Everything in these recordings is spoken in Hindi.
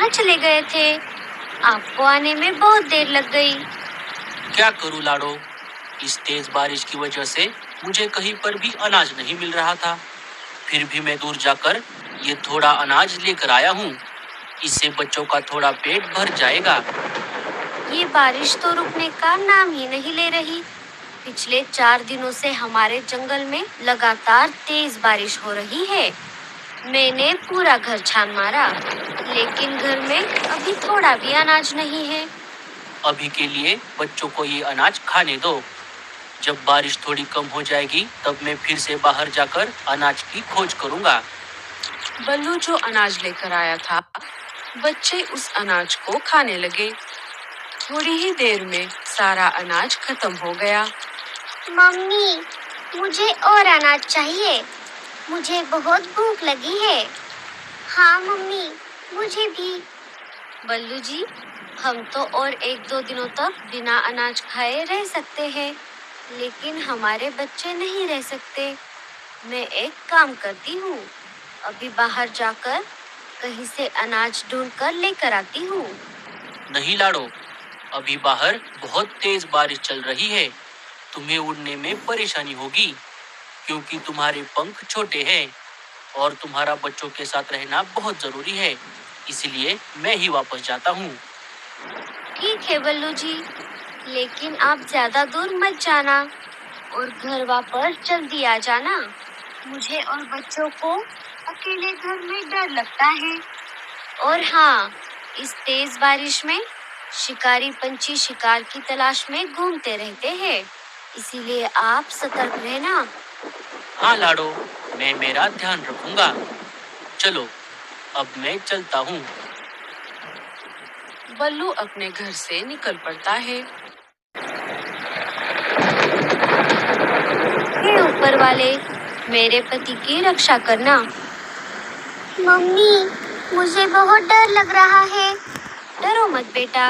कहाँ चले गए थे? आपको आने में बहुत देर लग गई। क्या करूं लाडो, इस तेज बारिश की वजह से मुझे कहीं पर भी अनाज नहीं मिल रहा था। फिर भी मैं दूर जाकर ये थोड़ा अनाज लेकर आया हूँ। इससे बच्चों का थोड़ा पेट भर जाएगा। ये बारिश तो रुकने का नाम ही नहीं ले रही। पिछले 4 दिनों से हमारे जंगल में लगातार तेज बारिश हो रही है। मैंने पूरा घर छान मारा, लेकिन घर में अभी थोड़ा भी अनाज नहीं है। अभी के लिए बच्चों को ये अनाज खाने दो। जब बारिश थोड़ी कम हो जाएगी तब मैं फिर से बाहर जाकर अनाज की खोज करूंगा। बल्लू जो अनाज लेकर आया था, बच्चे उस अनाज को खाने लगे। थोड़ी ही देर में सारा अनाज खत्म हो गया। मम्मी, मुझे और अनाज चाहिए। मुझे बहुत भूख लगी है। हाँ मम्मी, मुझे भी। बल्लू जी, हम तो और 1-2 दिनों तक बिना अनाज खाए रह सकते हैं, लेकिन हमारे बच्चे नहीं रह सकते। मैं एक काम करती हूँ, अभी बाहर जाकर कहीं से अनाज ढूंढ कर लेकर आती हूँ। नहीं लाडो, अभी बाहर बहुत तेज बारिश चल रही है। तुम्हें उड़ने में परेशानी होगी, क्योंकि तुम्हारे पंख छोटे हैं और तुम्हारा बच्चों के साथ रहना बहुत जरूरी है। इसलिए मैं ही वापस जाता हूँ। ठीक है बल्लू जी, लेकिन आप ज्यादा दूर मत जाना और घर वापस जल्दी आ जाना। मुझे और बच्चों को अकेले घर में डर लगता है। और हाँ, इस तेज बारिश में शिकारी पंछी शिकार की तलाश में घूमते रहते हैं, इसीलिए आप सतर्क रहना। हाँ लाडो, मैं मेरा ध्यान रखूंगा। चलो, अब मैं चलता हूँ। बल्लू अपने घर से निकल पड़ता है। हे ऊपर वाले, मेरे पति की रक्षा करना। मम्मी, मुझे बहुत डर लग रहा है। डरो मत बेटा,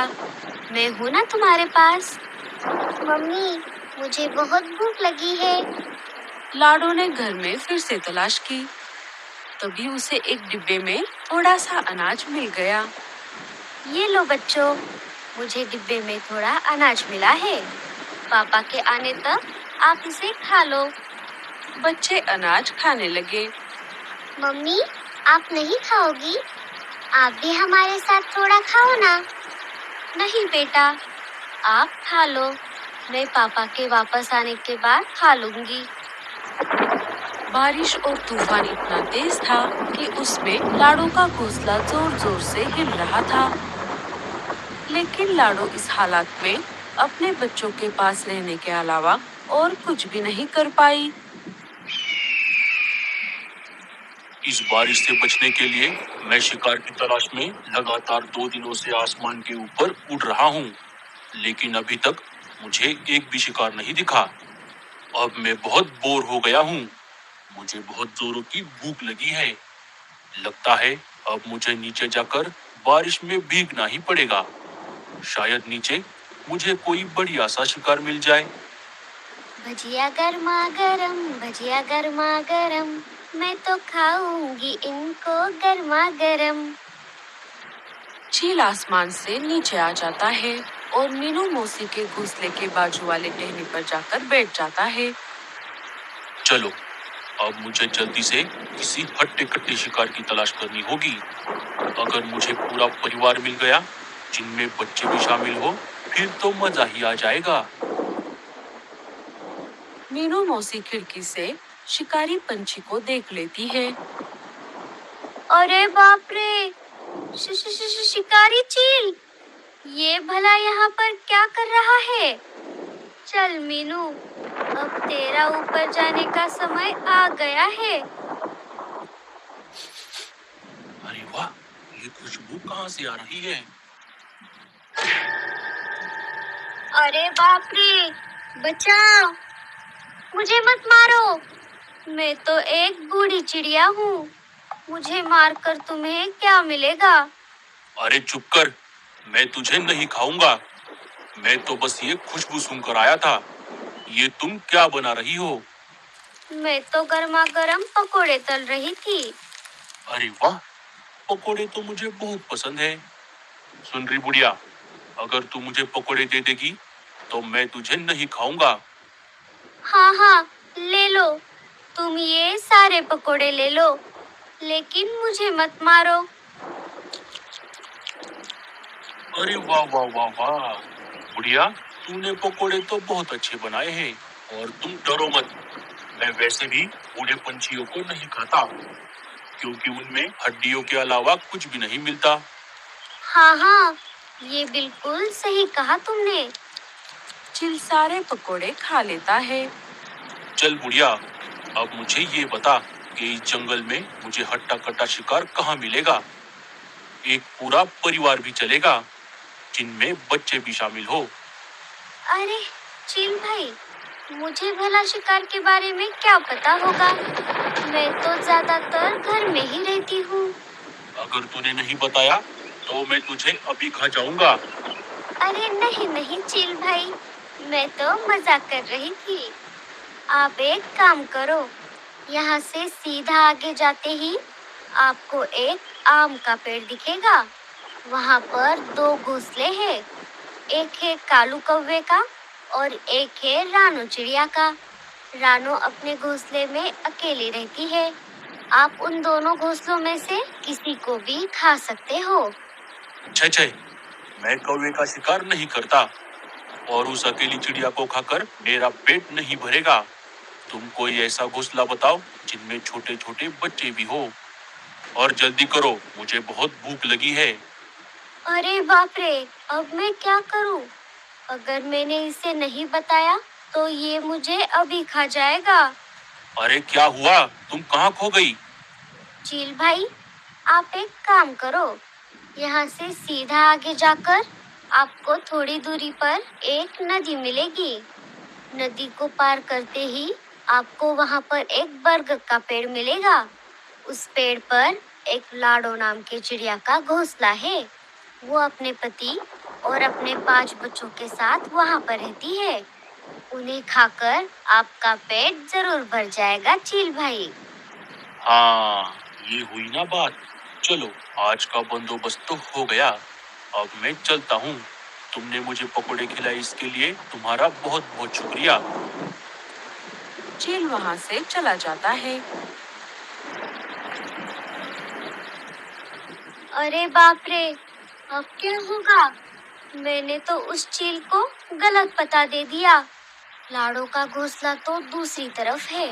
मैं हूँ ना तुम्हारे पास। मम्मी, मुझे बहुत भूख लगी है। लाडो ने घर में फिर से तलाश की। तभी उसे एक डिब्बे में थोड़ा सा अनाज मिल गया। ये लो बच्चों, मुझे डिब्बे में थोड़ा अनाज मिला है। पापा के आने तक आप इसे खा लो। बच्चे अनाज खाने लगे। मम्मी, आप नहीं खाओगी? आप भी हमारे साथ थोड़ा खाओ ना। नहीं बेटा, आप खा लो। मैं पापा के वापस आने के बाद खा लूंगी। बारिश और तूफान इतना तेज था कि उसमें लाडो का घोंसला जोर जोर से हिल रहा था। लेकिन लाडो इस हालात में अपने बच्चों के पास रहने के अलावा और कुछ भी नहीं कर पाई। इस बारिश से बचने के लिए मैं शिकार की तलाश में लगातार 2 दिनों से आसमान के ऊपर उड़ रहा हूँ, लेकिन अभी तक मुझे एक भी शिकार नहीं दिखा। अब मैं बहुत बोर हो गया हूँ। मुझे बहुत जोरों की भूख लगी है। लगता है अब मुझे नीचे जाकर बारिश में भीगना ही पड़ेगा। शायद नीचे मुझे कोई बढ़िया सा शिकार मिल जाए। भजिया गर्मा गरम, भजिया गर्मा गरम, मैं तो खाऊंगी इनको गर्मा गरम। चील आसमान से नीचे आ जाता है और मीनू मौसी के घोंसले के बाजू वाले टहनी पर जाकर बैठ जाता है। चलो, अब मुझे जल्दी से किसी हट्टे कट्टे शिकार की तलाश करनी होगी। अगर मुझे पूरा परिवार मिल गया, जिनमें बच्चे भी शामिल हो, फिर तो मजा ही आ जाएगा। मीनू मौसी खिड़की से शिकारी पंछी को देख लेती है। अरे बाप रे, शिकारी चील, ये भला यहाँ पर क्या कर रहा है? चल मीनू, अब तेरा ऊपर जाने का समय आ गया है। अरे वाह, ये खुशबू कहाँ से आ रही है? अरे बाप रे, बचाओ, मुझे मत मारो। मैं तो एक बूढ़ी चिड़िया हूँ, मुझे मारकर तुम्हें क्या मिलेगा? अरे चुप कर, मैं तुझे नहीं खाऊंगा। मैं तो बस ये खुशबू सूंघकर आया था। ये तुम क्या बना रही हो? मैं तो गर्मा गर्म पकोड़े तल रही थी। अरे वाह, पकोड़े तो मुझे बहुत पसंद है। सुन रही बुढ़िया, अगर तू मुझे पकोड़े दे देगी तो मैं तुझे नहीं खाऊंगा। हाँ हाँ, ले लो, तुम ये सारे पकोड़े ले लो, लेकिन मुझे मत मारो। अरे वाह वाह वाह वाह, बुढ़िया, तूने पकोड़े तो बहुत अच्छे बनाए हैं। और तुम डरो मत, मैं वैसे भी बूढ़े पंछियों को नहीं खाता, क्योंकि उनमें हड्डियों के अलावा कुछ भी नहीं मिलता। हाँ हाँ, ये बिल्कुल सही कहा तुमने। चील सारे पकोड़े खा लेता है। चल बुढ़िया, अब मुझे ये बता कि इस जंगल में मुझे हट्टा कट्टा शिकार कहाँ मिलेगा। एक पूरा परिवार भी चलेगा, जिनमें बच्चे भी शामिल हो। अरे चील भाई, मुझे भला शिकार के बारे में क्या पता होगा? मैं तो ज्यादातर घर में ही रहती हूँ। अगर तूने नहीं बताया तो मैं तुझे अभी खा जाऊंगा। अरे नहीं नहीं चील भाई, मैं तो मजाक कर रही थी। आप एक काम करो, यहाँ से सीधा आगे जाते ही आपको एक आम का पेड़ दिखेगा। वहाँ पर 2 घोंसले हैं, एक है कालू कौवे का और एक है रानू चिड़िया का। रानू अपने घोंसले में अकेली रहती है। आप उन दोनों घोंसलों में से किसी को भी खा सकते हो। छे छे, मैं कौवे का शिकार नहीं करता और उस अकेली चिड़िया को खाकर मेरा पेट नहीं भरेगा। तुम कोई ऐसा घोंसला बताओ जिनमें छोटे छोटे बच्चे भी हो, और जल्दी करो, मुझे बहुत भूख लगी है। अरे बाप रे, अब मैं क्या करूं? अगर मैंने इसे नहीं बताया तो ये मुझे अभी खा जाएगा। अरे क्या हुआ, तुम कहाँ खो गई? चील भाई, आप एक काम करो, यहाँ से सीधा आगे जाकर आपको थोड़ी दूरी पर एक नदी मिलेगी। नदी को पार करते ही आपको वहाँ पर एक बरगद का पेड़ मिलेगा। उस पेड़ पर एक लाडो नाम के चिड़िया का घोंसला है। वो अपने पति और अपने 5 बच्चों के साथ वहाँ पर रहती है। उन्हें खाकर आपका पेट जरूर भर जाएगा चील भाई। हाँ, ये हुई ना बात। चलो, आज का बंदोबस्त तो हो गया। अब मैं चलता हूँ। तुमने मुझे पकोड़े खिलाए, इसके लिए तुम्हारा बहुत बहुत शुक्रिया। चील वहाँ से चला जाता है। अरे बाप रे, अब क्या होगा? मैंने तो उस चील को गलत पता दे दिया। लाडो का घोंसला तो दूसरी तरफ है।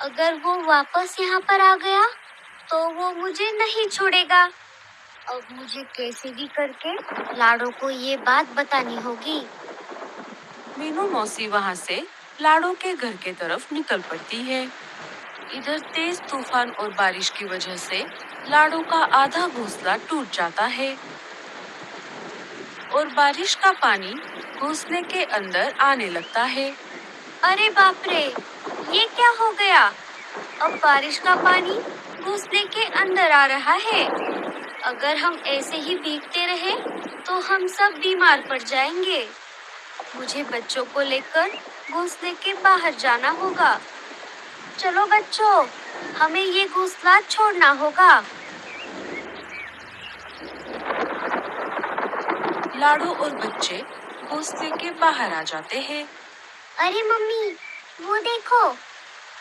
अगर वो वापस यहाँ पर आ गया तो वो मुझे नहीं छोड़ेगा। अब मुझे कैसे भी करके लाडो को ये बात बतानी होगी। मीनू मौसी वहाँ से लाडो के घर के तरफ निकल पड़ती है। इधर तेज तूफान और बारिश की वजह से लाडो का आधा घोंसला टूट जाता है और बारिश का पानी घोंसले के अंदर आने लगता है। अरे बाप रे, ये क्या हो गया? अब बारिश का पानी घोंसले के अंदर आ रहा है। अगर हम ऐसे ही भीगते रहे तो हम सब बीमार पड़ जाएंगे। मुझे बच्चों को लेकर घोंसले के बाहर जाना होगा। चलो बच्चों, हमें ये घोंसला छोड़ना होगा। लाडो और बच्चे घोंसले के बाहर आ जाते हैं। अरे मम्मी, वो देखो,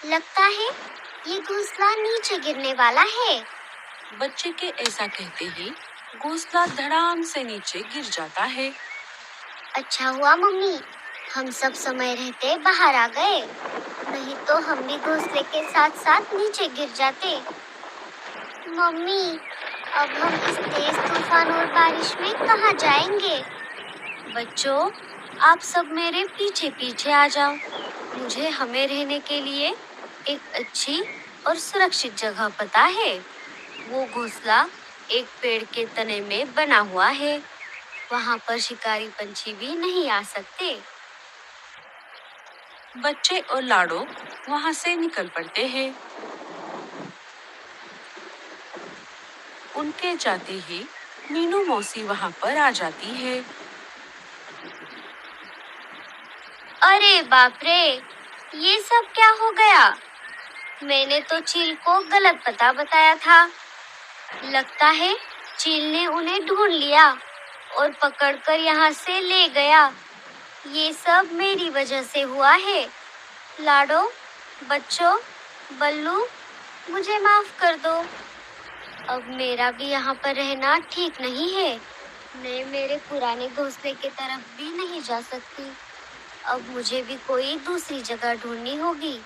लगता है ये घोंसला नीचे गिरने वाला है। बच्चे के ऐसा कहते ही घोंसला धड़ाम से नीचे गिर जाता है। अच्छा हुआ मम्मी, हम सब समय रहते बाहर आ गए, नहीं तो हम भी घोंसले के साथ साथ नीचे गिर जाते। मम्मी, अब हम इस तेज तूफान और बारिश में कहाँ जाएंगे? बच्चों, आप सब मेरे पीछे पीछे आ जाओ। मुझे हमें रहने के लिए एक अच्छी और सुरक्षित जगह पता है। वो घोंसला एक पेड़ के तने में बना हुआ है। वहाँ पर शिकारी पंछी भी नहीं आ सकते। बच्चे और लाडो वहाँ से निकल पड़ते हैं। उनके जाते ही मीनू मौसी वहाँ पर आ जाती है। अरे बाप रे, ये सब क्या हो गया? मैंने तो चील को गलत पता बताया था। लगता है चील ने उन्हें ढूंढ लिया और पकड़कर यहाँ से ले गया। ये सब मेरी वजह से हुआ है। लाडो, बच्चों, बल्लू, मुझे माफ कर दो। अब मेरा भी यहाँ पर रहना ठीक नहीं है। मैं मेरे पुराने घोंसले की तरफ भी नहीं जा सकती। अब मुझे भी कोई दूसरी जगह ढूंढनी होगी।